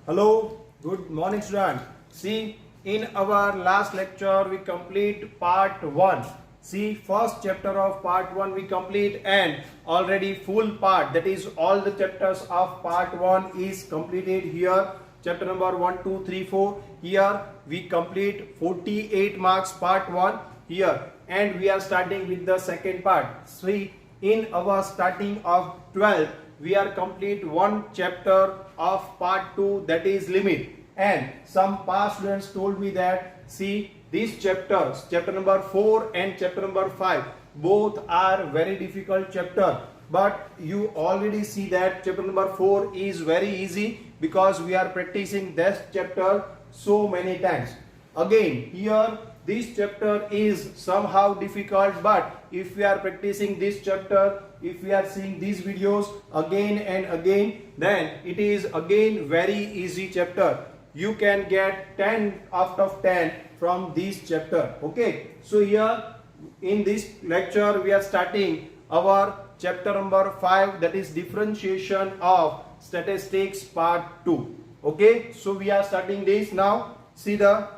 Hello, good morning student. See, in our last lecture we complete part 1. See, first chapter of part 1 we complete and already full part, that is all the chapters of part 1 is completed here. Chapter number 1, 2, 3, 4. Here we complete 48 marks part 1 here, and we are starting with the second part. See, in our starting of 12th we are complete one chapter of part 2, that is limit, and some past students told me that see, these chapters, chapter number 4 and chapter number 5, both are very difficult chapter, but you already see that chapter number 4 is very easy because we are practicing this chapter so many times. Again here this chapter is somehow difficult, but if we are practicing this chapter, if we are seeing these videos again and again, then it is again very easy chapter. You can get 10 out of 10 from this chapter. Okay, so here in this lecture we are starting our chapter number 5, that is differentiation of statistics part 2. Okay, so we are starting this now. See the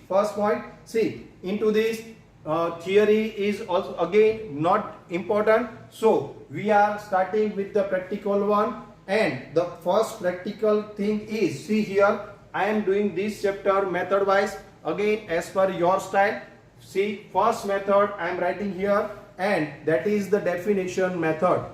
first point. See, into this theory is also again not important, so we are starting with the practical one, and the first practical thing is, see here I am doing this chapter method wise, again as per your style. See, first method I am writing here, and that is the definition method.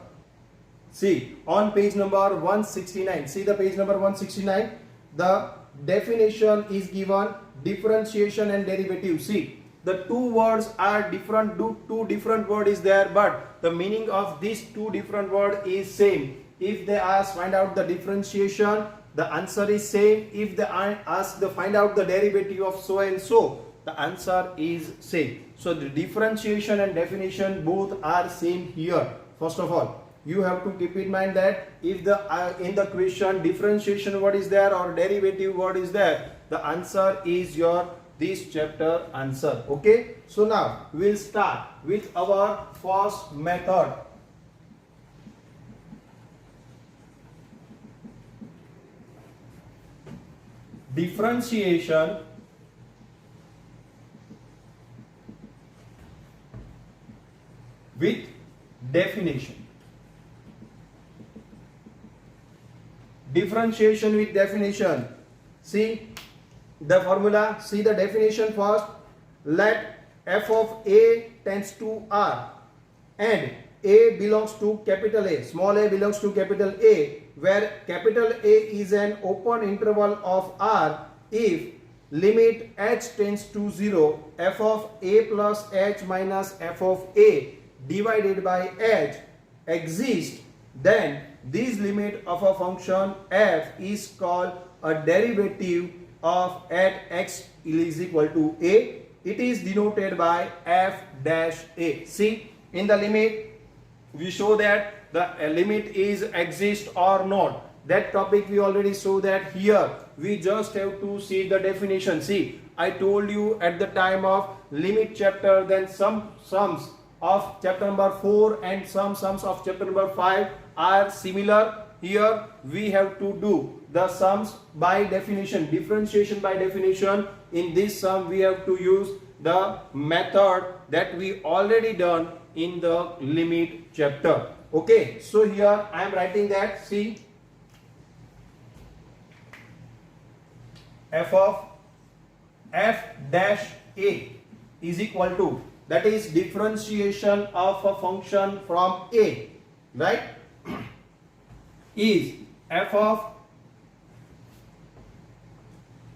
See, on page number 169, see the page number 169, the definition is given, differentiation and derivative. See, the two words are different, two different word is there, but the meaning of these two different word is same. If they ask find out the differentiation, the answer is same. If they ask the find out the derivative of so and so, the answer is same. So the differentiation and definition both are same here. First of all, you have to keep in mind that if the in the question differentiation word is there or derivative word is there, the answer is your this chapter answer. Okay, so now we'll start with our first method. Differentiation with definition. Differentiation with definition. See the formula, see the definition first. Let f of a tends to r and a belongs to capital A, small a belongs to capital A, where capital A is an open interval of r if limit h tends to 0, f of a plus h minus f of a divided by h exists, then this limit of a function f is called a derivative of at x is equal to a. It is denoted by f dash a. See, in the limit we show that the limit is exist or not. That topic we already saw that. Here we just have to see the definition. See, I told you at the time of limit chapter, then some sums of chapter number 4 and some sums of chapter number 5 are similar. Here we have to do the sums by definition, differentiation by definition. In this sum we have to use the method that we already done in the limit chapter. Okay, so here I am writing that. See, f of f dash a is equal to, that is differentiation of a function from a, right, is f of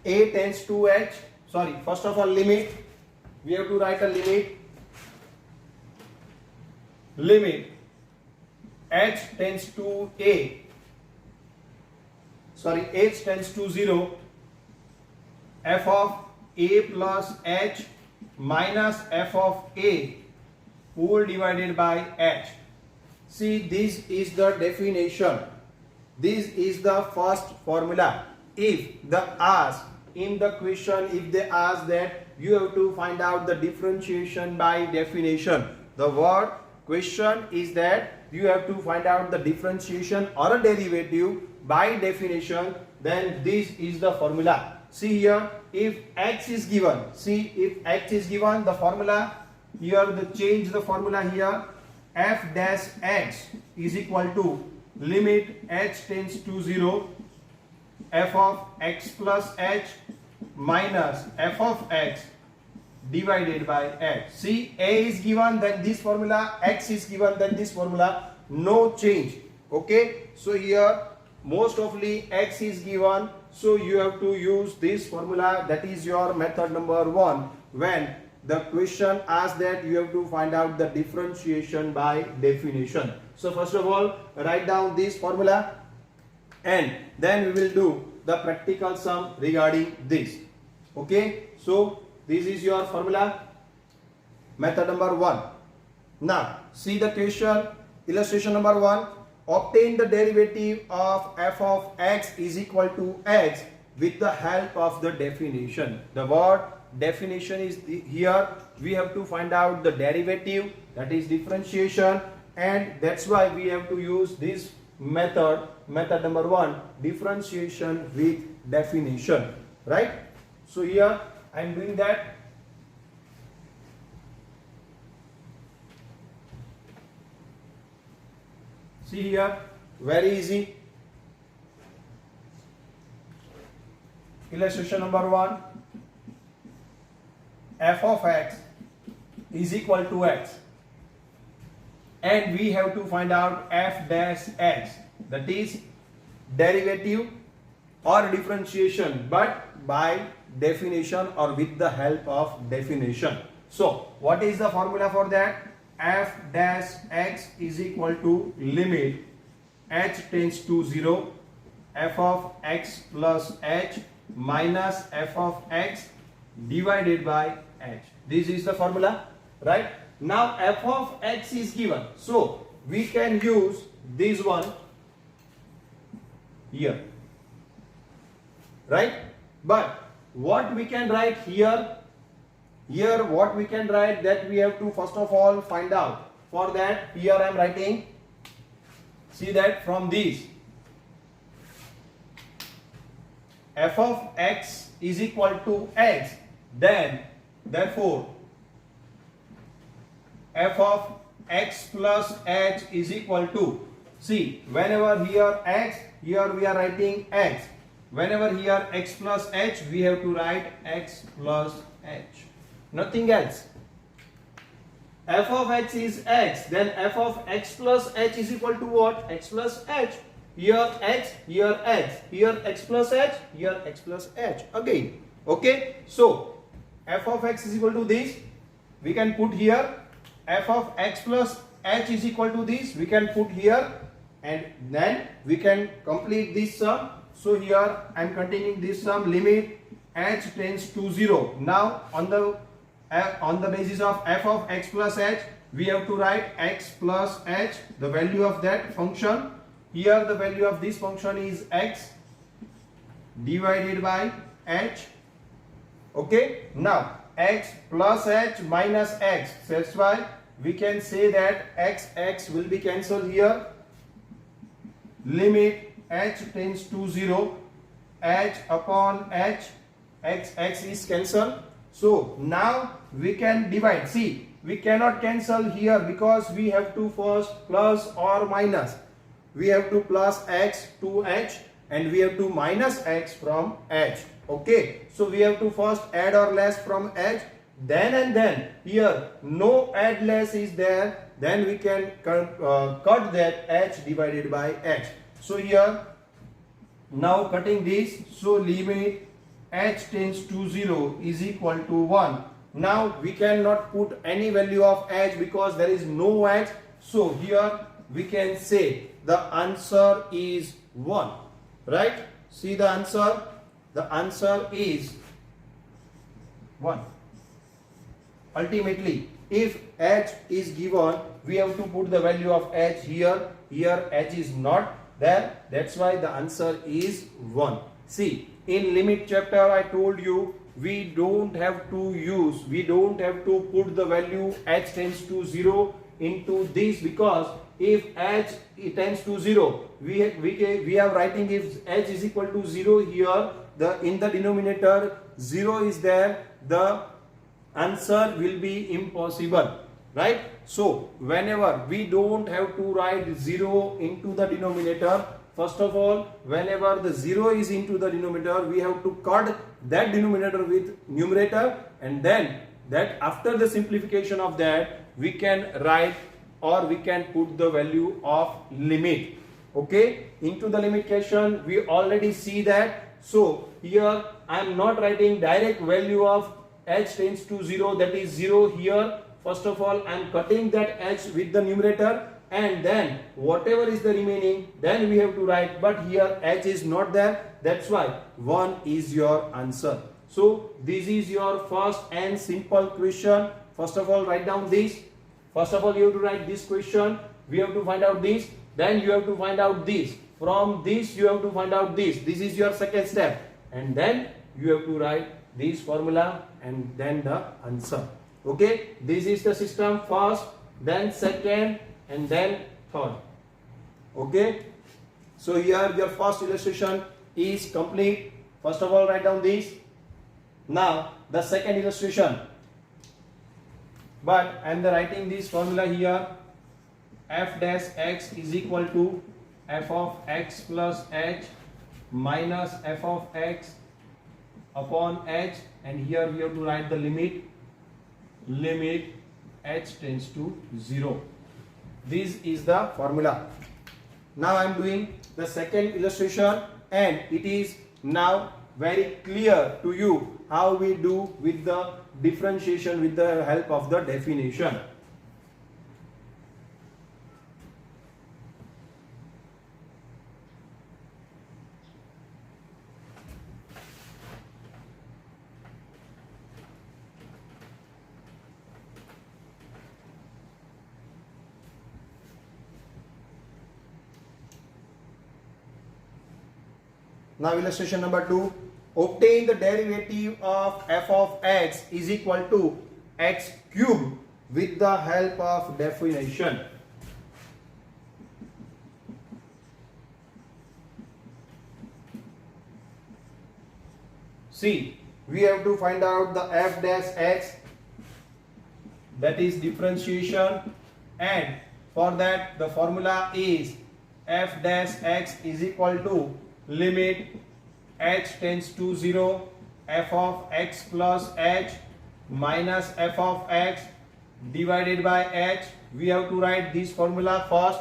a tends to h. Sorry, first of all limit, we have to write a limit h tends to a, sorry, h tends to 0, f of a plus h minus f of a whole divided by h. See, this is the definition. This is the first formula. If the ask in the question, if they ask that you have to find out the differentiation by definition, the word question is that you have to find out the differentiation or a derivative by definition, then this is the formula. See here, if x is given, see if x is given, the formula here, the change the formula here, f dash x is equal to limit h tends to 0, f of x plus h minus f of x divided by h. See, a is given, then this formula, x is given, then this formula, no change. Okay, so here most ofly x is given, so you have to use this formula. That is your method number 1. When the question asks that, you have to find out the differentiation by definition. So first of all, write down this formula and then we will do the practical sum regarding this. Okay, so this is your formula, method number 1. Now see the question, illustration number 1. Obtain the derivative of f of x is equal to x with the help of the definition. The word definition is here. We have to find out the derivative, that is differentiation, and that's why we have to use this method, method number 1, differentiation with definition, right? So here I am doing that. See here, very easy. Illustration number 1, f of x is equal to x, and we have to find out f dash x, that is derivative or differentiation, but by definition or with the help of definition. So what is the formula for that? F dash x is equal to limit h tends to 0, f of x plus h minus f of x divided by h. This is the formula, right? Now f of x is given, so we can use this one here, right? But what we can write here, what we can write, that we have to first of all find out. For that, here I am writing, see that from this, f of x is equal to x, then therefore f of x plus h is equal to, see, whenever here x, here we are writing x, whenever here x plus h, we have to write x plus h, nothing else. F of x is x, then f of x plus h is equal to what? X plus h. Here x, here x, here x plus h, here x plus h again. Okay, so f of x is equal to this, we can put here. F of x plus h is equal to this, we can put here, and then we can complete this sum. So here I am continuing this sum, limit h tends to 0. Now on the basis of f of x plus h, we have to write x plus h, the value of that function. Here the value of this function is x divided by h. Okay, now x plus h minus x, that's why we can say that x will be cancelled here. Limit h tends to 0, h upon h, x is cancelled. So now we can divide. See, we cannot cancel here because we have to first plus or minus. We have to plus x to h and we have to minus x from h. Okay, so we have to first add or less from h, then and then here no add less is there, then we can cut that h divided by h. So here now cutting this, so limit h tends to 0 is equal to 1. Now we cannot put any value of h because there is no h, so here we can say the answer is 1, right? See the answer is 1. Ultimately, if h is given, we have to put the value of h here. Here h is not there, that's why the answer is 1. See, in limit chapter I told you we don't have to put the value h tends to 0 into this because if h tends to 0, we have writing if h is equal to 0 here, the in the denominator 0 is there, the answer will be impossible, right? So whenever we don't have to write 0 into the denominator, first of all, whenever the 0 is into the denominator, we have to cut that denominator with numerator, and then that after the simplification of that, we can write or we can put the value of limit. Okay, into the limit question we already see that. So here I am not writing direct value of h tends to 0, that is 0 here. First of all, I am cutting that h with the numerator, and then whatever is the remaining, then we have to write, but here h is not there, that's why 1 is your answer. So this is your first and simple question. First of all, write down this. First of all, you have to write this question, we have to find out this, then you have to find out this, from this you have to find out this. This is your second step, and then you have to write this formula and then the answer. Okay, this is the system, first, then second, and then third. Okay, so here your first illustration is complete. First of all, write down this. Now the second illustration, but I am writing this formula here, f dash x is equal to f of x plus h minus f of x upon h, and here we have to write the limit h tends to 0. This is the formula. Now I am doing the second illustration, and it is now very clear to you how we do with the differentiation with the help of the definition. Now illustration number 2. Obtain the derivative of f of x is equal to x cube with the help of definition. See, we have to find out the f dash x, that is differentiation, and for that the formula is f dash x is equal to limit h tends to 0 f of x plus h minus f of x divided by h. We have to write this formula first.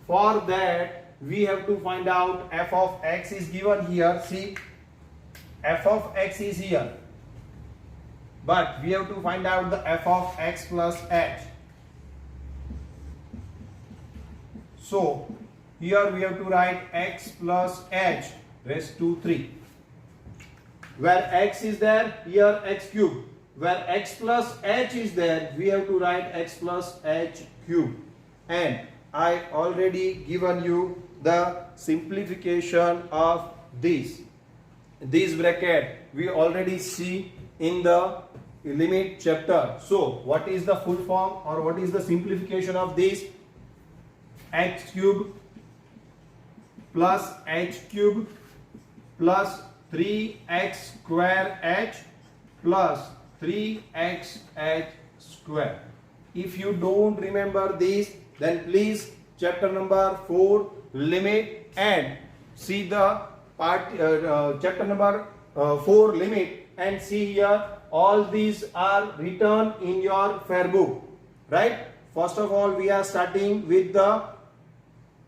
For that we have to find out f of x is given here. See, f of x is here, but we have to find out the f of x plus h. So here we have to write x plus h raised to 3. Where x is there, here x cube. Where x plus h is there, we have to write x plus h cube. And I already given you the simplification of this. This bracket we already see in the limit chapter. So what is the full form or what is the simplification of this? X cube plus h cube plus 3x square h plus 3x h square. If you don't remember this, then please chapter number 4 limit and see the part chapter number 4 limit, and see here all these are written in your fair book, right? First of all, we are starting with the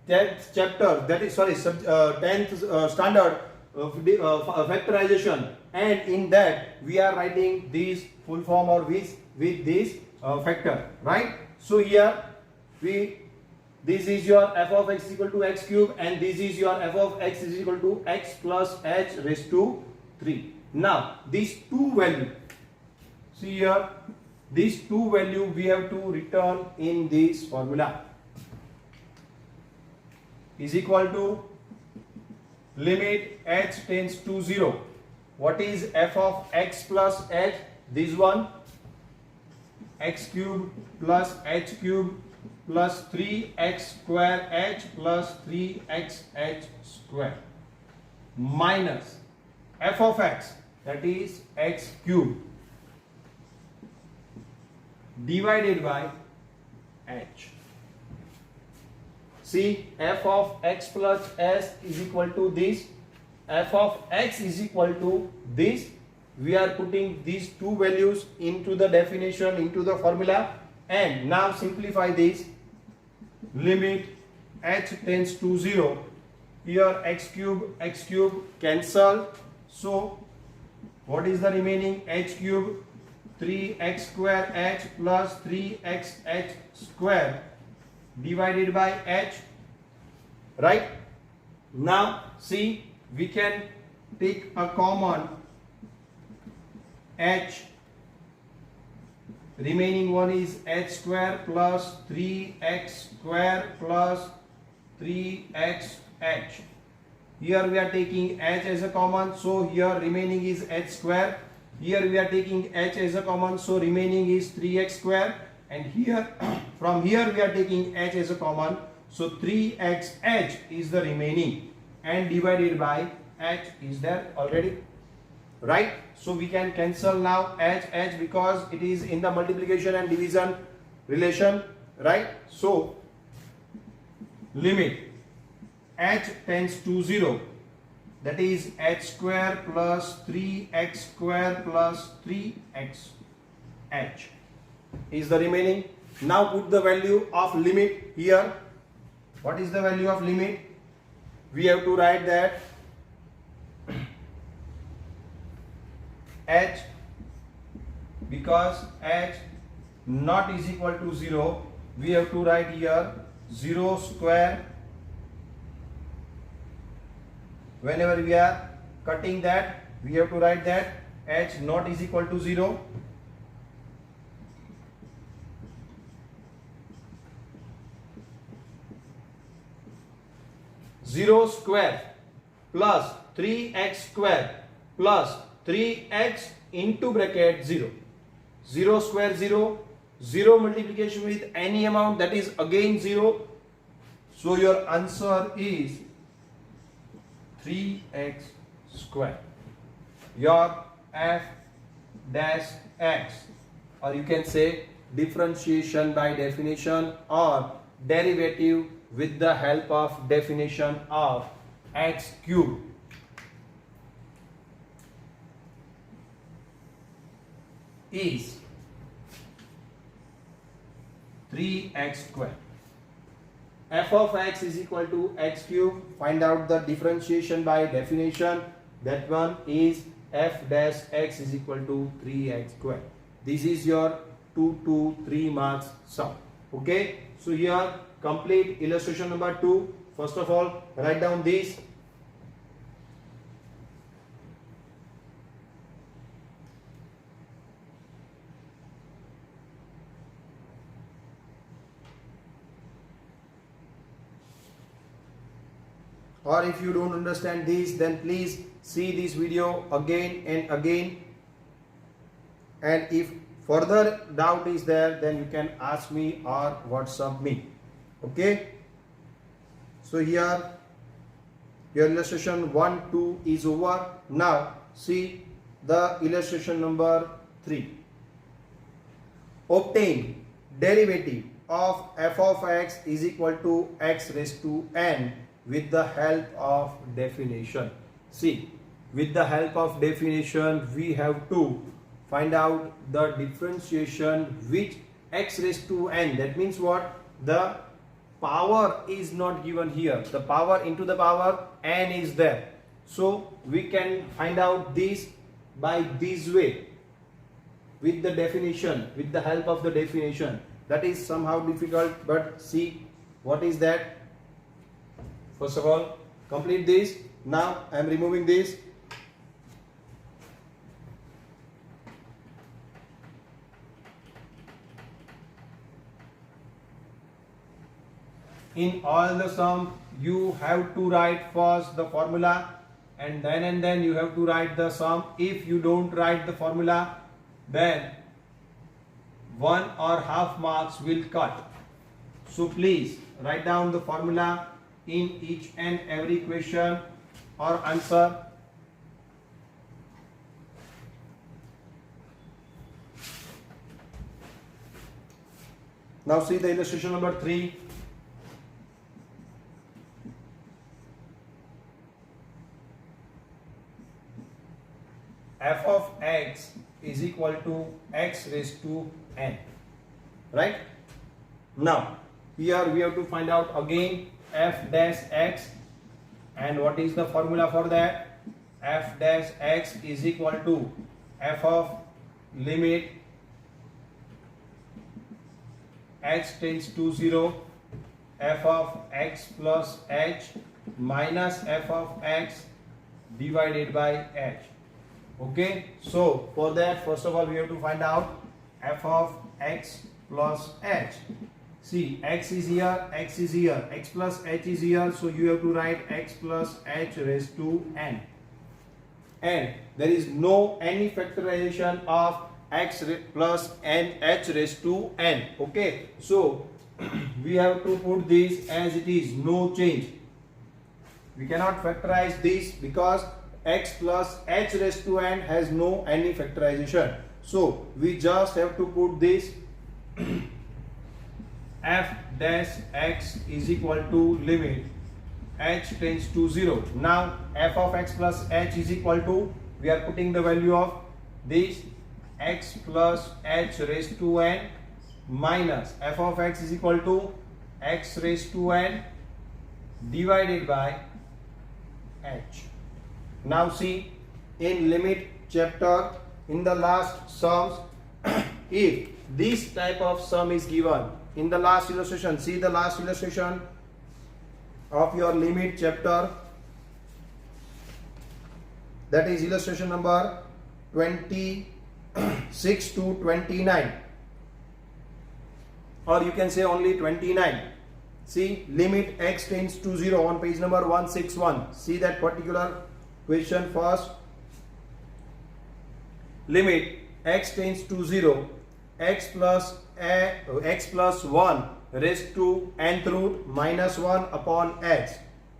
10th chapter, that is 10th standard factorization, and in that we are writing this full form or with this factor, right? So here this is your f of x is equal to x cube, and this is your f of x is equal to x plus h raised to 3. Now these two value, see here, these two value we have to return in this formula, is equal to limit h tends to 0. What is f of x plus h? This one, x cube plus h cube plus 3x square h plus 3xh square minus f of x, that is x cube, divided by h. See, f of x plus s is equal to this, f of x is equal to this. We are putting these two values into the definition, into the formula, and now simplify this. Limit h tends to 0. Here x cube cancel. So what is the remaining? H cube, 3x square h plus 3xh square divided by h. Right? Now see, we can take a common h. Remaining one is h square plus 3x square plus 3xh. Here we are taking h as a common, so here remaining is h square. Here we are taking h as a common, so remaining is 3x square. And here, from here we are taking h as a common, so 3xh is the remaining, and divided by h is there already. Right? So we can cancel now h because it is in the multiplication and division relation. Right? So limit h tends to 0, that is h square plus 3x square plus 3xh is the remaining. Now put the value of limit here. What is the value of limit? We have to write that h, because h not is equal to 0, we have to write here 0 square. Whenever we are cutting that, we have to write that h not is equal to 0. Zero square plus 3x square plus 3x into bracket 0. 0 square 0. 0 multiplication with any amount, that is again 0. So your answer is 3x square. Your f dash x, or you can say differentiation by definition or derivative with the help of definition of x cube, is 3x square. F of x is equal to x cube. Find out the differentiation by definition. That one is f dash x is equal to 3x square. This is your 2 to 3 marks sum. Okay. So here complete illustration number 2. First of all, write down this. Or if you don't understand this, then please see this video again and again. And if further doubt is there, then you can ask me or WhatsApp me. Okay. So here your illustration 1, 2 is over. Now see the illustration number 3. Obtain derivative of f of x is equal to x raised to n with the help of definition. See, with the help of definition, we have to find out the differentiation which x raised to n. That means what? The power is not given here. The power into the power n is there. So we can find out this by this way, with the definition, with the help of the definition. That is somehow difficult, but see what is that. First of all, complete this. Now I am removing this. In all the sum, you have to write first the formula, and then you have to write the sum. If you don't write the formula, then 1 or half marks will cut. So please write down the formula in each and every question or answer. Now see the illustration number 3. F of x is equal to x raised to n. Right? Now here we have to find out again f dash x, and what is the formula for that? F dash x is equal to f of limit h tends to 0 f of x plus h minus f of x divided by h. Okay, so for that first of all we have to find out f of x plus h. See, x is here, x is here, x plus h is here, so you have to write x plus h raised to n. And there is no any factorization of x plus n h raised to n. Okay, so we have to put this as it is, no change. We cannot factorize this because x plus h raised to n has no any factorization. So we just have to put this f dash x is equal to limit h tends to 0. Now f of x plus h is equal to, we are putting the value of this x plus h raised to n minus f of x is equal to x raised to n divided by h. Now see, in limit chapter, in the last sums, if this type of sum is given in the last illustration, see the last illustration of your limit chapter, that is illustration number 26 to 29, or you can say only 29. See, limit x tends to 0 on page number 161. See that particular question first. Limit x tends to 0 x plus 1 raised to nth root minus 1 upon x.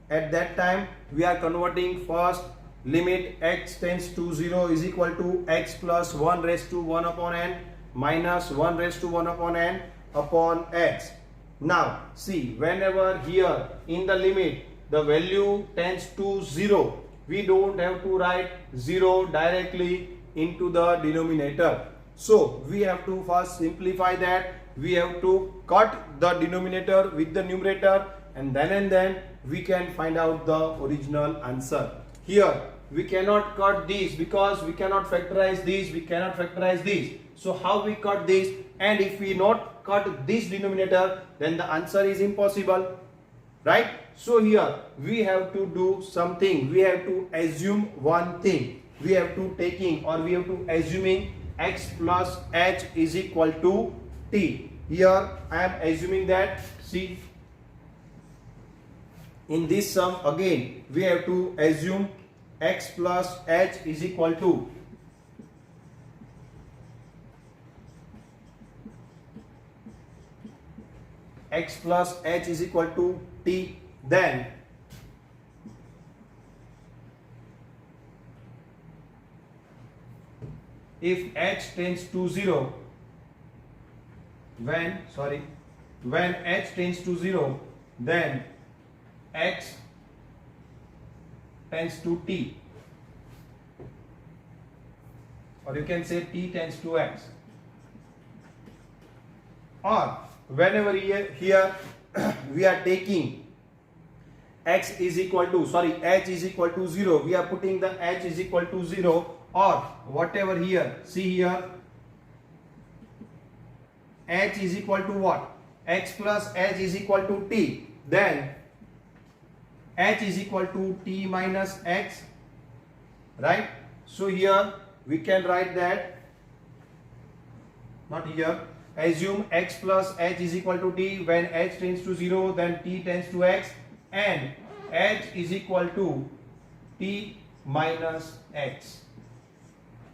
At that time we are converting first limit x tends to 0 is equal to x plus 1 raised to 1 upon n minus 1 raised to 1 upon n upon x. Now see, whenever here in the limit the value tends to 0, we don't have to write 0 directly into the denominator. So we have to first simplify that. We have to cut the denominator with the numerator, and then we can find out the original answer. Here we cannot cut this because we cannot factorize this, we cannot factorize this. So how we cut this? And if we not cut this denominator, then the answer is impossible, right? So here we have to do something. We have to assume one thing. We have to taking, or we have to assuming x plus h is equal to t. Here I am assuming that. See, in this sum again we have to assume x plus h is equal to x plus h is equal to t. Then if h tends to 0, when h tends to 0, then x tends to t, or you can say t tends to x. Or whenever here we are taking h is equal to 0, we are putting the h is equal to 0, or whatever here, see here h is equal to what? X plus h is equal to t. Then h is equal to t minus x, right? So here we can write that, not here, assume x plus h is equal to t. When h tends to 0, then t tends to x, and h is equal to t minus x.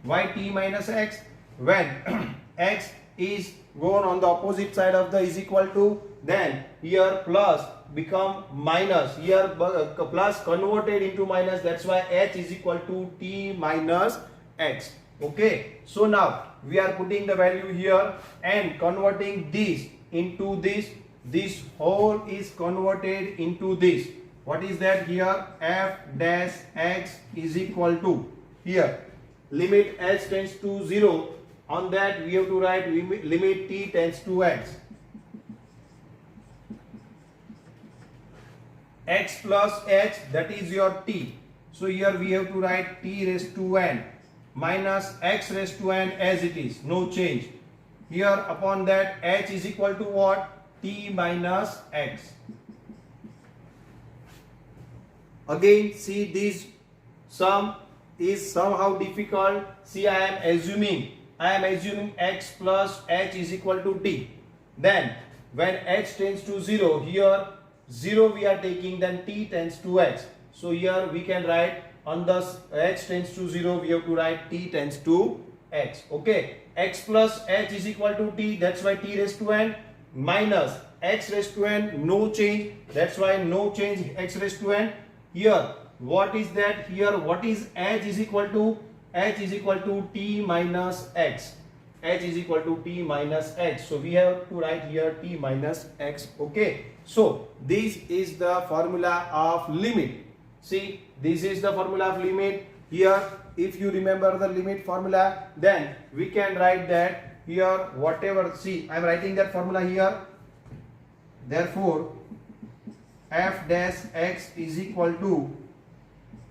Why t minus x? When x is gone on the opposite side of the is equal to, then here plus become minus, here plus converted into minus, that's why h is equal to t minus x. Okay, so now we are putting the value here and converting this into this whole is converted into this. What is that here? F dash x is equal to, here limit h tends to 0, on that we have to write limit t tends to x. X plus h, that is your t. So here we have to write t raised to n minus x raised to n as it is, no change. Here upon that h is equal to what? T minus x. Again, see this sum is somehow difficult. See, I am assuming x plus h is equal to t. Then when h tends to 0, here 0 we are taking, then t tends to x. So here we can write on the h tends to 0, we have to write t tends to x. Okay, x plus h is equal to t, that's why t raised to n, minus x raised to n, no change, that's why no change, x raised to n. Here what is that? Here what is h is equal to? H is equal to t minus x. H is equal to t minus x. So we have to write here t minus x. Okay, so this is the formula of limit. See, this is the formula of limit. Here if you remember the limit formula, then we can write that here whatever, see I am writing that formula here. Therefore f dash x is equal to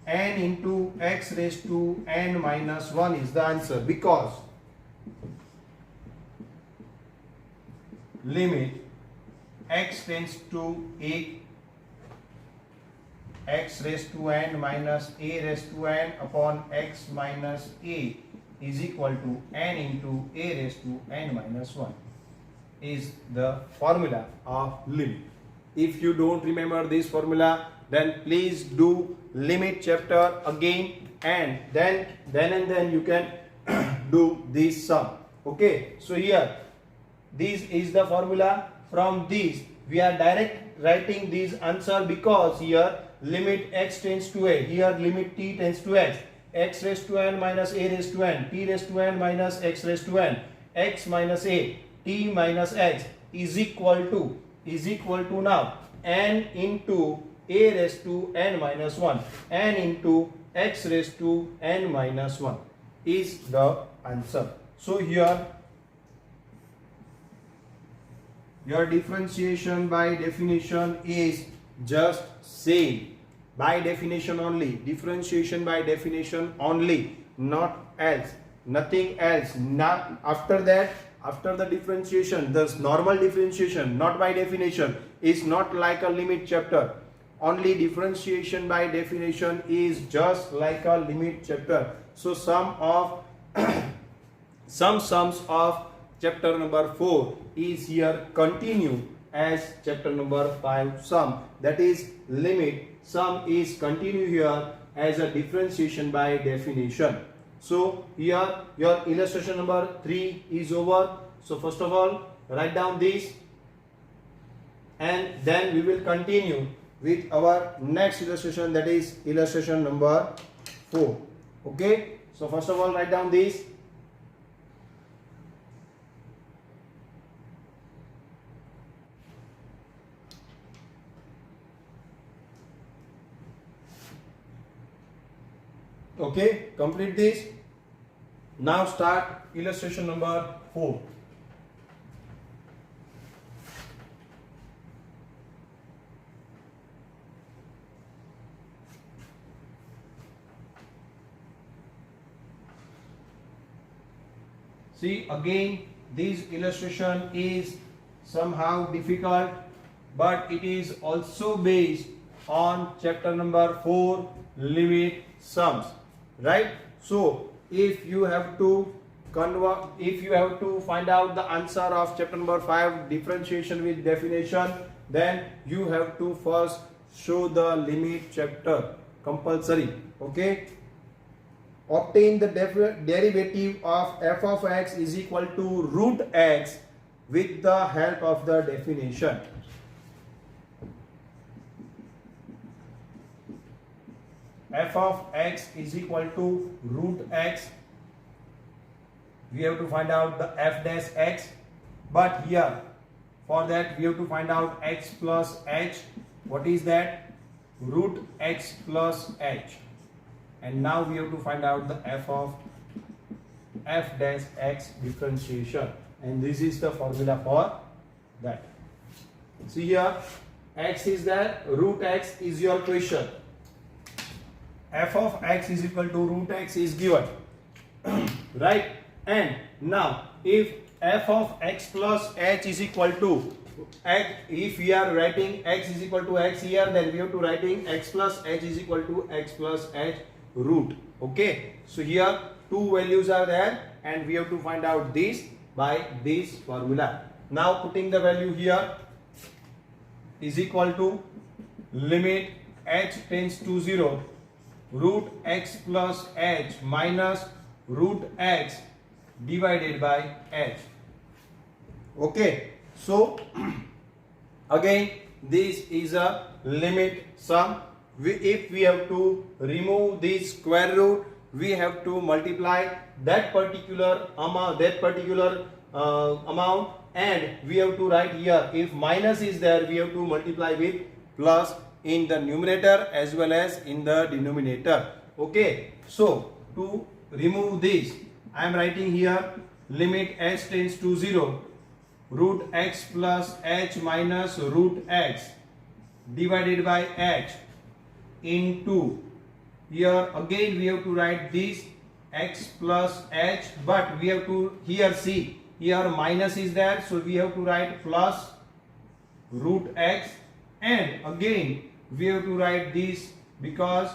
n into x raised to n minus 1 is the answer, because limit x tends to a, x raised to n minus a raised to n upon x minus a is equal to n into a raised to n minus 1 is the formula of limit. If you don't remember this formula, then please do limit chapter again, and then you can do this sum. Okay, so here this is the formula. From this we are direct writing this answer, because here limit x tends to a, here limit t tends to x, x raised to n minus a raised to n, t raised to n minus x raised to n, x minus a, t minus x is equal to now n into a raised to n minus 1, n into x raised to n minus 1 is the answer. So here your differentiation by definition is just same, by definition only, differentiation by definition only, not else, nothing else. Not after that, after the differentiation, the normal differentiation, not by definition, is not like a limit chapter. Only differentiation by definition is just like a limit chapter. So some sums of chapter number 4 is here continue as chapter number 5 sum, that is limit sum is continue here as a differentiation by definition. So here your illustration number 3 is over. So first of all write down this, and then we will continue with our next illustration, that is illustration number 4. Okay, so first of all write down this. Okay, complete this. Now start illustration number 4. See, again this illustration is somehow difficult, but it is also based on chapter number 4 limit sums, right? So if you have to find out the answer of chapter number 5 differentiation with definition, then you have to first show the limit chapter, compulsory. Okay, obtain the derivative of f of x is equal to root x with the help of the definition. F of x is equal to root x. We have to find out the f dash x, but here for that we have to find out x plus h. What is that? Root x plus h. And now we have to find out the f of f dash x differentiation, and this is the formula for that. See here, x is there, root x is your question. F of x is equal to root x is given right? And now if f of x plus h is equal to x, if we are writing x is equal to x here, then we have to writing x plus h is equal to x plus h root. Okay, so here two values are there and we have to find out this by this formula. Now putting the value here is equal to limit h tends to 0 root x plus h minus root x divided by h. Okay, so again this is a limit sum. If we have to remove this square root, we have to multiply that particular amount, and we have to write here, if minus is there, we have to multiply with plus in the numerator as well as in the denominator. Okay, so to remove this, I am writing here limit h tends to 0 root x plus h minus root x divided by h into, here again we have to write this x plus h, but we have to here see, here minus is there, so we have to write plus root x, and again we have to write this because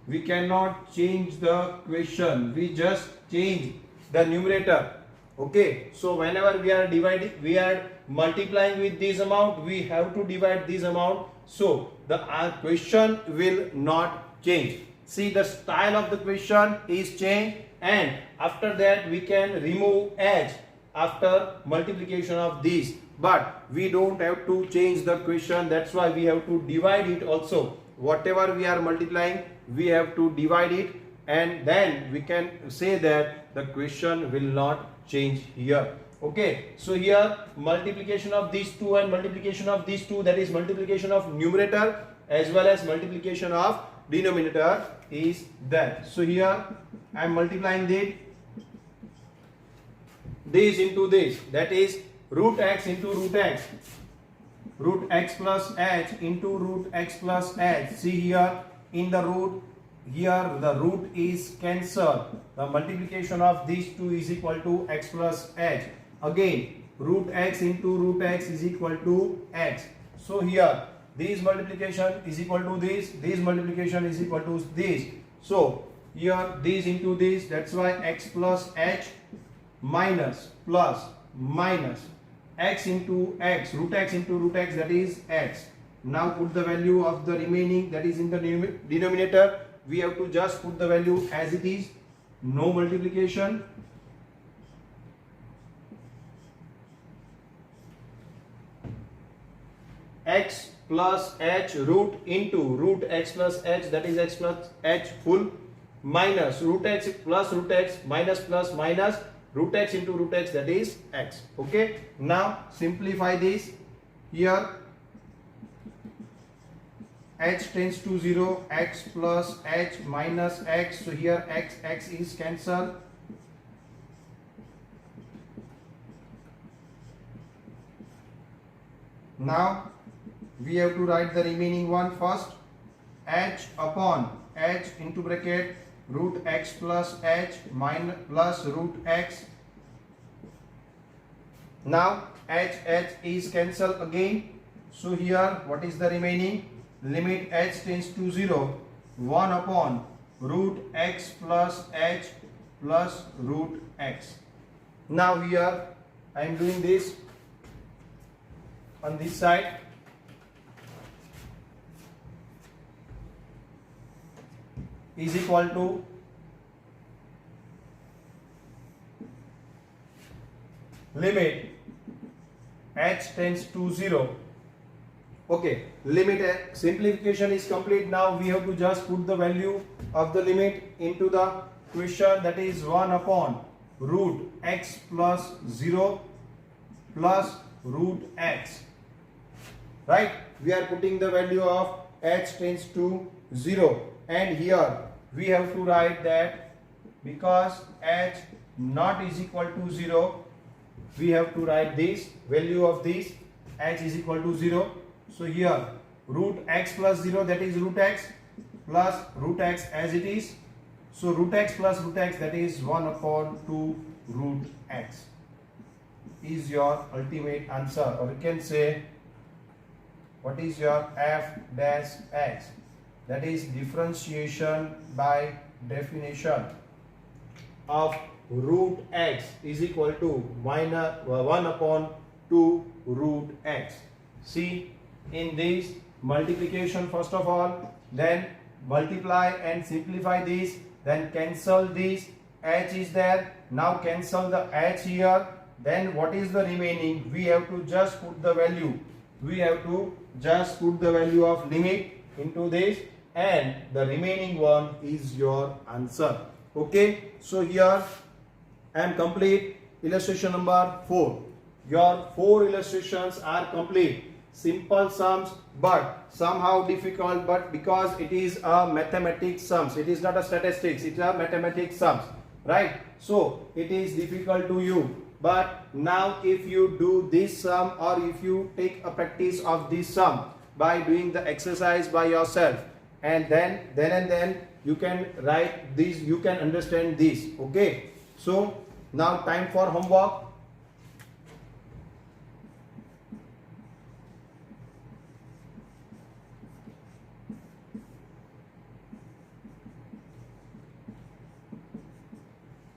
we cannot change the question, we just change the numerator. Okay, so whenever we are dividing, we are multiplying with this amount, we have to divide this amount, so the our question will not change. See, the style of the question is changed, and after that we can remove h after multiplication of these, but we don't have to change the question. That's why we have to divide it also. Whatever we are multiplying, we have to divide it, and then we can say that the question will not change here. Okay, so here multiplication of these two and multiplication of these two, that is multiplication of numerator as well as multiplication of denominator is there. So here I am multiplying this into this, that is root x into root x, root x plus h into root x plus h. See here in the root, here the root is cancelled, the multiplication of these two is equal to x plus h. Again root x into root x is equal to x. So here this multiplication is equal to this multiplication is equal to this. So here this into this, that's why x plus h minus plus minus x into x, root x into root x, that is x. Now put the value of the remaining, that is in the denominator. We have to just put the value as it is, no multiplication. X plus h root into root x plus h, that is x plus h full, minus root x plus root x minus plus minus root x into root x, that is x. Okay, now simplify this. Here h tends to 0, x plus h minus x, so here x is cancelled. Now we have to write the remaining one first, h upon h into bracket root x plus h minus plus root x. Now h is cancelled again, so here what is the remaining? Limit h tends to 0 1 upon root x plus h plus root x. Now here I am doing this on this side. Is equal to limit h tends to 0. Okay, limit simplification is complete. Now we have to just put the value of the limit into the question, that is 1 upon root x plus 0 plus root x. Right, we are putting the value of h tends to 0, and here we have to write that because h not is equal to 0, we have to write this value of this h is equal to 0. So here root x plus 0, that is root x, plus root x as it is. So root x plus root x, that is 1 upon 2 root x is your ultimate answer. Or you can say, what is your f dash x? That is differentiation by definition of root x is equal to minus 1 upon 2 root x. See, in this multiplication first of all, then multiply and simplify this, then cancel this, h is there, now cancel the h here, then what is the remaining? We have to just put the value, we have to just put the value of limit into this, and the remaining one is your answer. Okay, so here I am complete. Illustration number 4. Your 4 illustrations are complete. Simple sums, but somehow difficult, but because it is a mathematics sums, it is not a statistics, it is a mathematics sums, right? So it is difficult to you, but now if you do this sum, or if you take a practice of this sum by doing the exercise by yourself, and then you can write this, you can understand this. Okay, so now time for homework.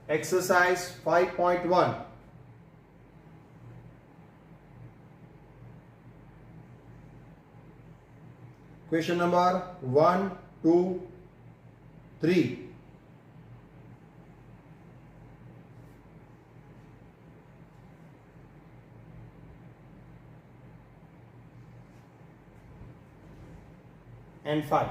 Exercise 5.1. Question number 1, 2, 3. And 5.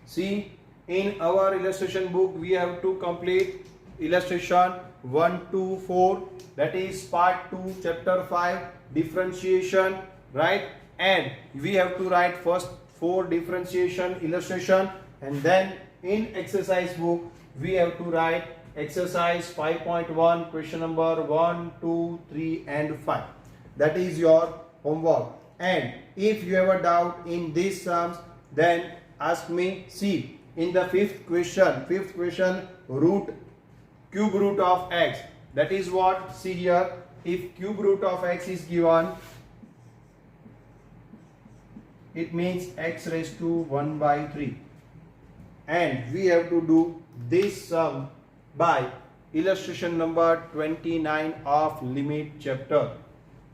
See, in our illustration book we have to complete illustration 1 to 4, that is part 2 chapter 5 differentiation, right? And we have to write first 4 differentiation illustration, and then in exercise book we have to write exercise 5.1 question number 1, 2, 3 and 5. That is your homework. And if you have a doubt in these sums, then ask me. See, in the fifth question, cube root of x, that is what? See here, if cube root of x is given, it means x raised to 1 by 3, and we have to do this sum by illustration number 29 of limit chapter.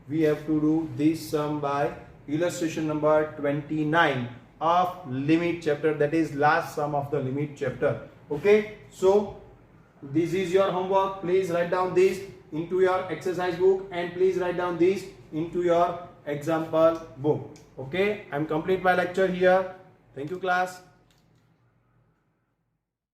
We have to do this sum by illustration number 29 of limit chapter, that is last sum of the limit chapter. Okay, so this is your homework. Please write down this into your exercise book, and please write down this into your example book. Okay, I am complete my lecture here. Thank you, class.